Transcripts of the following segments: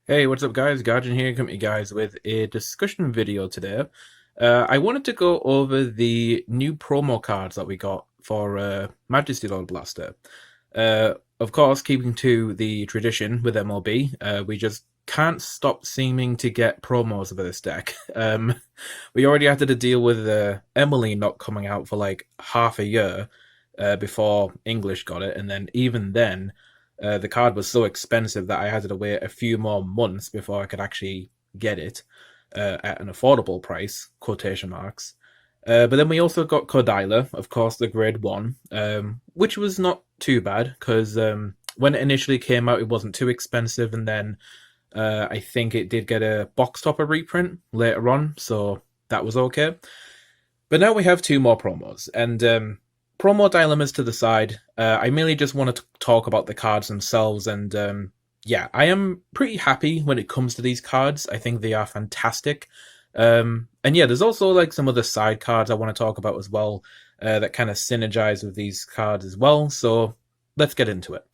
Hey, what's up, guys? Guardian here, coming to you guys with a discussion video today. I wanted to go over the new promo cards that we got for Majesty Lord Blaster. Of course, keeping to the tradition with MLB, we just can't stop seeming to get promos of this deck. We already had to deal with Emily not coming out for like half a year before English got it, and then even then the card was so expensive that I had to wait a few more months before I could actually get it at an affordable price, quotation marks. But then we also got Cordyla, of course, the grade 1, which was not too bad because when it initially came out, it wasn't too expensive. And then I think it did get a box topper reprint later on, so that was okay. But now we have two more promos, and promo dilemmas to the side. I merely just want to talk about the cards themselves, and yeah, I am pretty happy when it comes to these cards. I think they are fantastic. And yeah, there's also like some other side cards I want to talk about as well that kind of synergize with these cards as well. So let's get into it.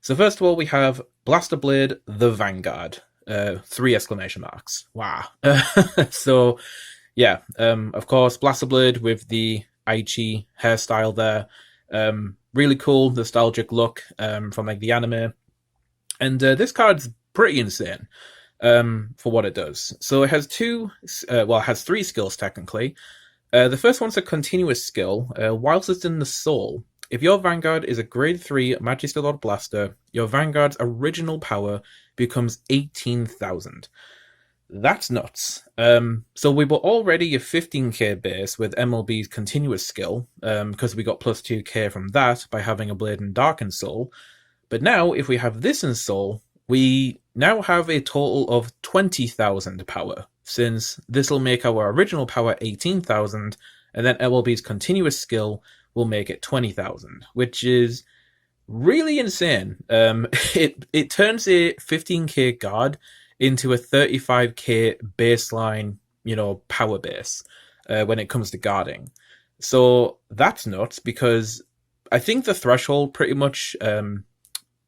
So first of all, we have Blaster Blade, the Vanguard. Three exclamation marks. Wow. So yeah, of course, Blaster Blade with the Aichi hairstyle there. Really cool, nostalgic look from like the anime. And this card's pretty insane for what it does. So it has it has three skills technically. The first one's a continuous skill. Whilst it's in the soul, if your Vanguard is a grade 3 Majesty Lord Blaster, your Vanguard's original power becomes 18,000. That's nuts. So we were already a 15k base with MLB's continuous skill, because we got plus 2k from that by having a Blade in Dark and Soul. But now, if we have this in Soul, we now have a total of 20,000 power, since this will make our original power 18,000, and then MLB's continuous skill will make it 20,000, which is really insane. It turns a 15k guard into a 35k baseline, power base when it comes to guarding. So that's nuts because I think the threshold pretty much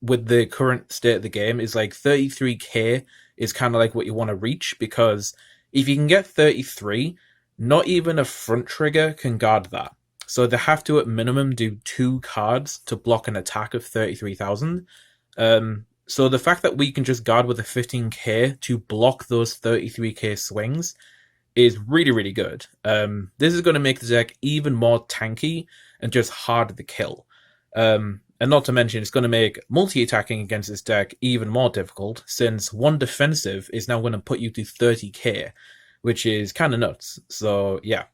with the current state of the game is like 33k is kind of like what you want to reach, because if you can get 33, not even a front trigger can guard that. So they have to at minimum do 2 cards to block an attack of 33,000. So the fact that we can just guard with a 15k to block those 33k swings is really, really good. This is going to make the deck even more tanky and just harder to kill. And not to mention, it's going to make multi-attacking against this deck even more difficult, since one defensive is now going to put you to 30k, which is kind of nuts. So yeah.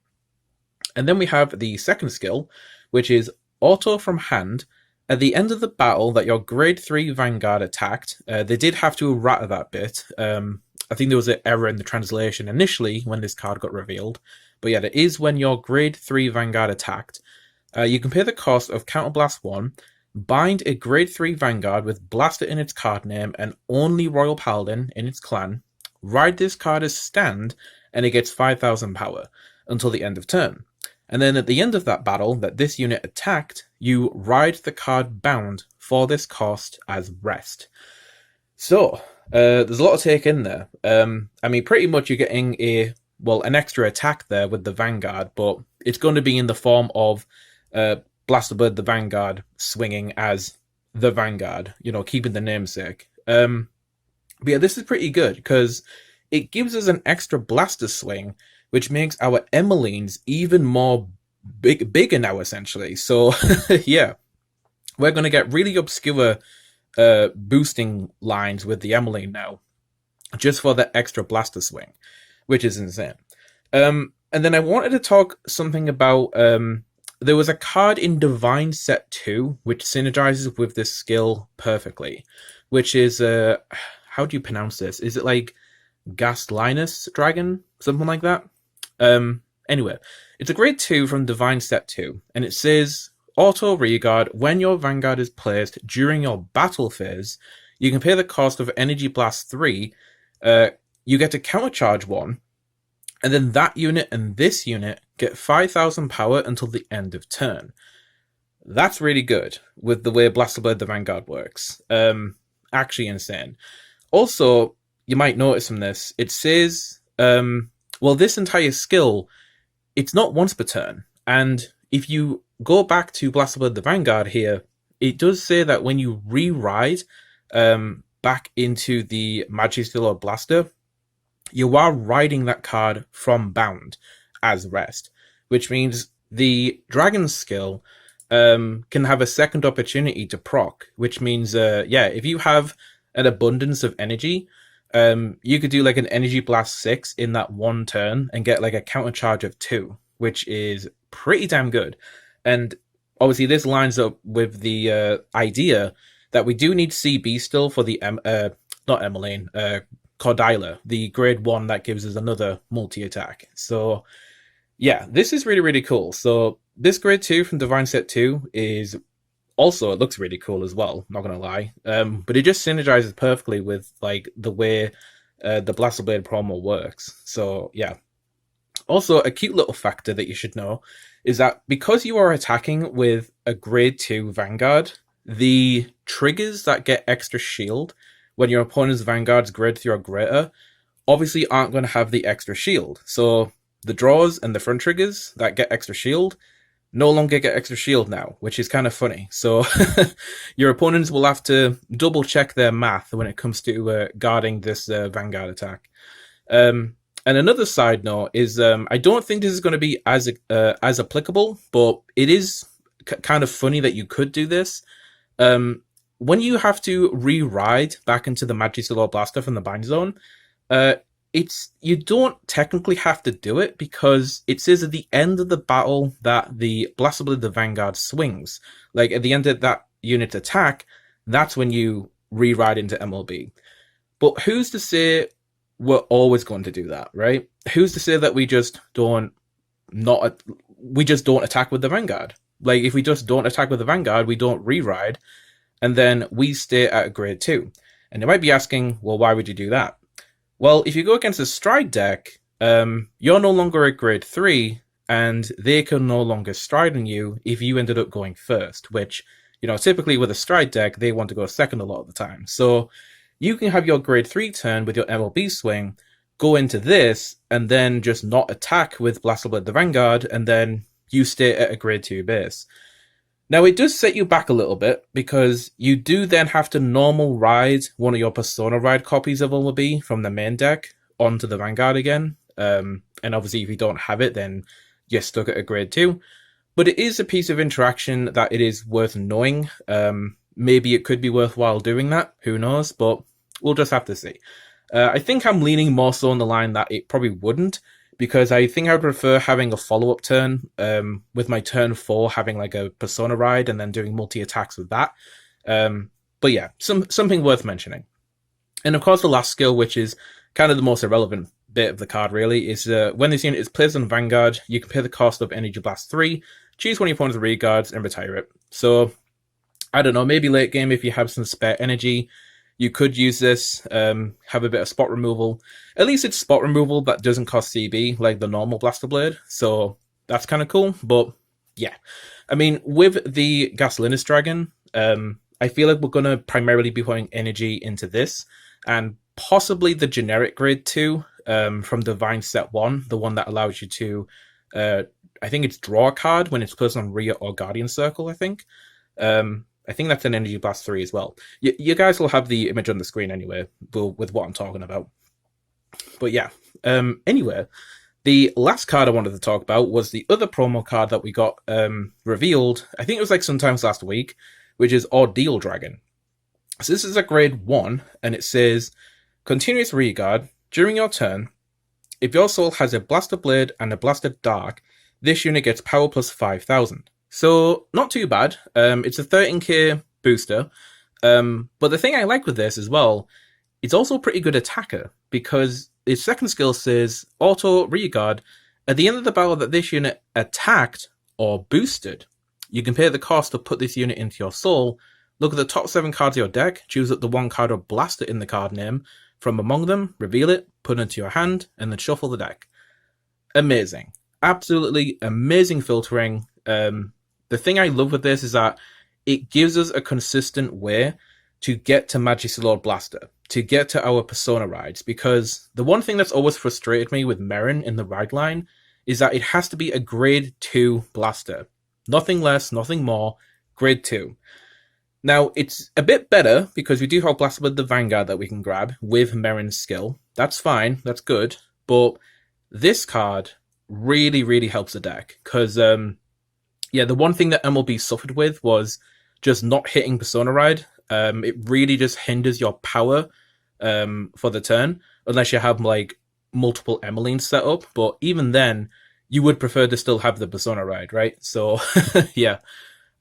And then we have the second skill, which is Auto from Hand. At the end of the battle that your grade 3 Vanguard attacked, they did have to errata that bit. I think there was an error in the translation initially when this card got revealed. But yeah, it is when your grade 3 Vanguard attacked. You can pay the cost of Counterblast 1, bind a grade 3 Vanguard with Blaster in its card name and only Royal Paladin in its clan, ride this card as stand, and it gets 5,000 power until the end of turn. And then at the end of that battle that this unit attacked, you ride the card bound for this cost as rest. So, there's a lot to take in there. I mean, pretty much you're getting an extra attack there with the Vanguard, but it's going to be in the form of Blaster Blade the Vanguard swinging as the Vanguard, keeping the namesake. But yeah, this is pretty good because it gives us an extra blaster swing, which makes our Emmeline's even more bigger now, essentially. So, yeah, we're going to get really obscure boosting lines with the Emmeline now, just for the extra blaster swing, which is insane. And then I wanted to talk something about, there was a card in DivineZ 2, which synergizes with this skill perfectly, which is, how do you pronounce this? Is it like Gaslinus Dragon? Something like that? Anyway, it's a grade 2 from DivineZ 2, and it says, Auto Rearguard, when your Vanguard is placed during your battle phase, you can pay the cost of Energy Blast 3, you get to countercharge 1, and then that unit and this unit get 5,000 power until the end of turn. That's really good with the way Blaster Blade the Vanguard works. Actually insane. Also, you might notice from this, it says, well, this entire skill, it's not once per turn. And if you go back to Blaster Blade the Vanguard here, it does say that when you re-ride back into the Majesty Lord Blaster, you are riding that card from Bound as rest, which means the Dragon skill can have a second opportunity to proc, which means, yeah, if you have an abundance of energy, you could do like an Energy Blast 6 in that one turn and get like a counter charge of 2, which is pretty damn good. And obviously this lines up with the idea that we do need CB still for the, not Emmeline, Cordyla, the grade 1 that gives us another multi-attack. So yeah, this is really, really cool. So this grade 2 from DivineZ 2 is also, it looks really cool as well, not gonna lie. But it just synergizes perfectly with like the way the Blaster Blade promo works. So yeah. Also, a cute little factor that you should know is that because you are attacking with a grade 2 Vanguard, the triggers that get extra shield when your opponent's Vanguard's grade 3 or greater obviously aren't going to have the extra shield. So the draws and the front triggers that get extra shield no longer get extra shield now, which is kind of funny. So your opponents will have to double check their math when it comes to guarding this Vanguard attack. And another side note is I don't think this is going to be as applicable, but it is kind of funny that you could do this. When you have to re-ride back into the Majesty Lord Blaster from the bind zone, you don't technically have to do it because it says at the end of the battle that the Blaster Blade the Vanguard swings. Like at the end of that unit's attack, that's when you re-ride into MLB. But who's to say we're always going to do that, right? Who's to say that we just don't attack with the Vanguard? Like if we just don't attack with the Vanguard, we don't re-ride, and then we stay at a grade 2. And you might be asking, well, why would you do that? Well, if you go against a stride deck, you're no longer at grade 3, and they can no longer stride on you if you ended up going first, which, you know, typically with a stride deck, they want to go second a lot of the time. So you can have your grade 3 turn with your MLB swing, go into this, and then just not attack with Blaster Blade the Vanguard, and then you stay at a grade 2 base. Now, it does set you back a little bit, because you do then have to normal ride one of your Persona Ride copies of MLB from the main deck onto the Vanguard again. And obviously, if you don't have it, then you're stuck at a grade 2. But it is a piece of interaction that it is worth knowing. Maybe it could be worthwhile doing that, who knows, but we'll just have to see. I think I'm leaning more so on the line that it probably wouldn't, because I think I would prefer having a follow-up turn, with my turn 4 having like a Persona Ride and then doing multi-attacks with that. But yeah, something worth mentioning. And of course the last skill, which is kind of the most irrelevant bit of the card really, is when this unit is placed on Vanguard, you can pay the cost of Energy Blast 3, choose one of your opponent's rear guards, and retire it. So, I don't know, maybe late game if you have some spare energy, you could use this, have a bit of spot removal. At least it's spot removal that doesn't cost CB, like the normal Blaster Blade. So that's kind of cool. But yeah, I mean, with the Ordeal Dragon, I feel like we're going to primarily be putting energy into this. And possibly the generic grade 2 from DivineZ 1, the one that allows you to, I think it's draw a card when it's placed on rear or guardian circle, I think. I think that's an Energy Blast 3 as well. You guys will have the image on the screen anyway, with what I'm talking about. But yeah, anyway, the last card I wanted to talk about was the other promo card that we got revealed, I think it was like sometimes last week, which is Ordeal Dragon. So this is a grade 1, and it says, continuous rear guard, during your turn, if your soul has a Blaster Blade and a Blaster Dark, this unit gets power plus 5,000. So, not too bad. It's a 13k booster. But the thing I like with this as well, it's also a pretty good attacker, because its second skill says, auto rear guard, at the end of the battle that this unit attacked or boosted, you can pay the cost to put this unit into your soul, look at the top 7 cards of your deck, choose up the 1 card of Blaster in the card name, from among them, reveal it, put it into your hand, and then shuffle the deck. Amazing. Absolutely amazing filtering. The thing I love with this is that it gives us a consistent way to get to Majesty Lord Blaster, to get to our Persona rides, because the one thing that's always frustrated me with Merrin in the ride line is that it has to be a grade 2 blaster. Nothing less, nothing more, grade 2. Now, it's a bit better because we do have Blaster with the Vanguard that we can grab with Merrin's skill. That's fine, that's good, but this card really, really helps the deck because, yeah, the one thing that MLB suffered with was just not hitting Persona Ride. It really just hinders your power for the turn, unless you have like multiple Emmeline's set up. But even then, you would prefer to still have the Persona Ride, right? So, yeah.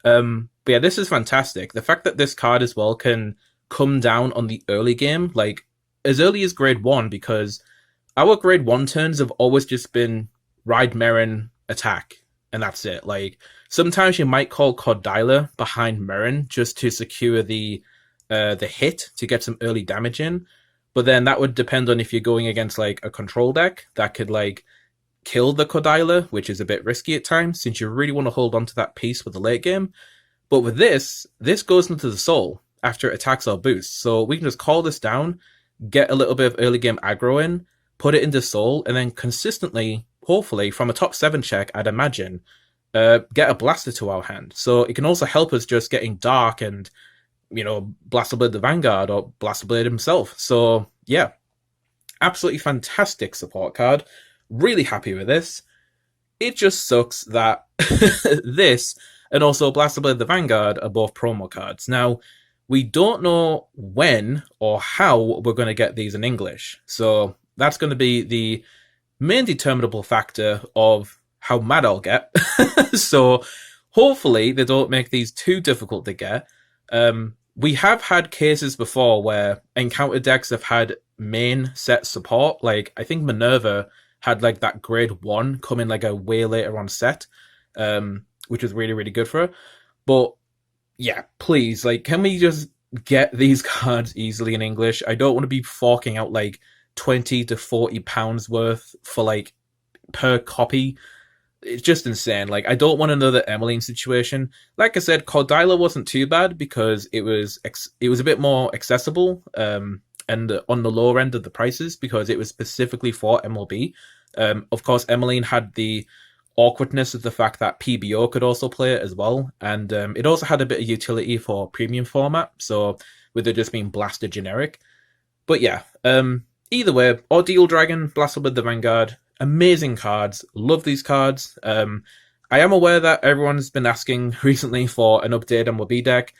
But yeah, this is fantastic. The fact that this card as well can come down on the early game, like as early as grade 1, because our grade 1 turns have always just been Ride Merrin, attack, and that's it. Like, sometimes you might call Cordyla behind Merrin just to secure the hit to get some early damage in, but then that would depend on if you're going against like a control deck that could like kill the Cordyla, which is a bit risky at times since you really want to hold on to that piece for the late game. But with this goes into the soul after it attacks or boosts, so we can just call this down, get a little bit of early game aggro in, put it into soul, and then consistently, hopefully from a top 7 check, I'd imagine, get a blaster to our hand. So it can also help us just getting dark and, you know, Blaster Blade the Vanguard or Blaster Blade himself. So yeah, absolutely fantastic support card. Really happy with this. It just sucks that this and also Blaster Blade the Vanguard are both promo cards. Now, we don't know when or how we're going to get these in English. So that's going to be the main determinable factor of how mad I'll get. So hopefully they don't make these too difficult to get. We have had cases before where encounter decks have had main set support. Like, I think Minerva had like that grade 1 come in like a way later on set, which was really, really good for her. But yeah, please, like, can we just get these cards easily in English? I don't want to be forking out like 20 to 40 pounds worth for like per copy. It's just insane. Like, I don't want another Emmeline situation. Like I said, Cordyla wasn't too bad because it was a bit more accessible, and on the lower end of the prices because it was specifically for MLB. Of course, Emmeline had the awkwardness of the fact that PBO could also play it as well, and it also had a bit of utility for premium format, so with it just being Blaster generic. But yeah, either way, Ordeal Dragon, Blaster with the Vanguard, amazing cards. Love these cards. I am aware that everyone's been asking recently for an update on MLB deck.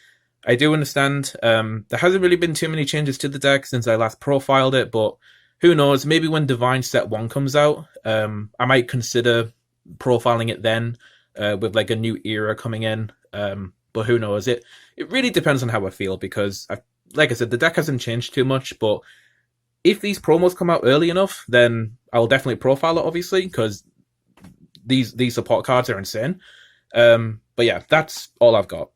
I do understand. There hasn't really been too many changes to the deck since I last profiled it, but who knows? Maybe when Divine Set 1 comes out, I might consider profiling it then, with like a new era coming in. But who knows? It really depends on how I feel because, like I said, the deck hasn't changed too much, but if these promos come out early enough, then I'll definitely profile it, obviously, because these support cards are insane. But yeah, that's all I've got.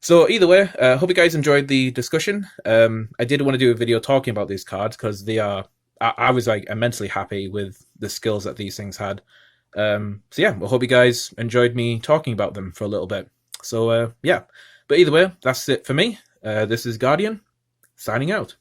So either way, hope you guys enjoyed the discussion. I did want to do a video talking about these cards because they are. I was like immensely happy with the skills that these things had. So yeah, I hope you guys enjoyed me talking about them for a little bit. So yeah, but either way, that's it for me. This is Guardian, signing out.